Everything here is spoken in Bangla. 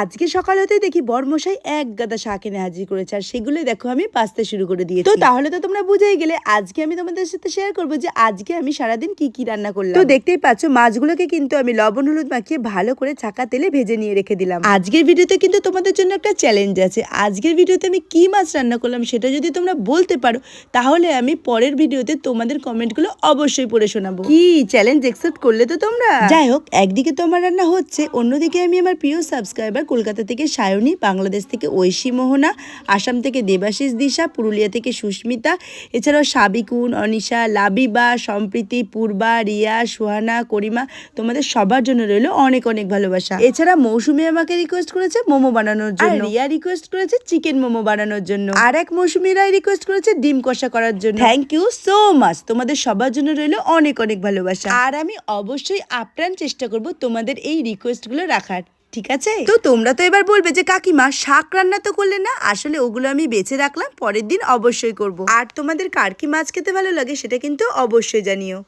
আজকে সকাল হতেই দেখি বরমশাই এক গাদা শাক এনে হাজির করেছে, আর সেগুলো দেখো আমি পাস্তা শুরু করে দিয়েছি। তো তাহলে তো তোমরা বুঝেই গেলে আজকে আমি তোমাদের সাথে শেয়ার করবো যে আজকে আমি সারাদিন কি কি রান্না করলাম। তো দেখতেই পাচ্ছ মাছগুলোকে কিন্তু আমি লবণ হলুদ মাখিয়ে ভালো করে ছাকা তেলে ভেজে নিয়ে রেখে দিলাম। আজকের ভিডিওতে কিন্তু তোমাদের জন্য একটা চ্যালেঞ্জ আছে। আজকের ভিডিওতে আমি কি মাছ রান্না করলাম সেটা যদি তোমরা বলতে পারো তাহলে আমি পরের ভিডিওতে তোমাদের কমেন্টগুলো অবশ্যই পড়ে শোনাবো। কি চ্যালেঞ্জ অ্যাকসেপ্ট করলে তো তোমরা? যাই হোক, একদিকে তো আমার রান্না হচ্ছে, অন্যদিকে আমি আমার প্রিয় সাবস্ক্রাইবার কলকাতা থেকে সায়নী, বাংলাদেশ থেকে ঐশী মোহনা, আসাম থেকে দেবাশিস দিশা, পুরুলিয়া থেকে সুস্মিতা, এছাড়াও সাবিকুন, অনিশা, লাবিবা, সম্প্রীতি, পূর্বা, রিয়া, সুহানা, করিমা, তোমাদের সবার জন্য রইলো অনেক অনেক ভালোবাসা। এছাড়া মৌসুমী আমাকে রিকোয়েস্ট করেছে মোমো বানানোর জন্য, রিয়া রিকোয়েস্ট করেছে চিকেন মোমো বানানোর জন্য, আর এক মৌসুমী রায় রিকোয়েস্ট করেছে ডিম কষা করার জন্য। থ্যাংক ইউ সো মাচ, তোমাদের সবার জন্য রইলো অনেক অনেক ভালোবাসা। আর আমি অবশ্যই আপ্রাণ চেষ্টা করব তোমাদের এই রিকোয়েস্টগুলো রাখার, ঠিক আছে? তো তোমরা তো এবার বলবে যে কাকিমা শাক রান্না তো করলে না, আসলে ওগুলো আমি বেছে রাখলাম, পরের দিন অবশ্যই করব। আর তোমাদের কার কি মাছ খেতে ভালো লাগে সেটা কিন্তু অবশ্যই জানিও।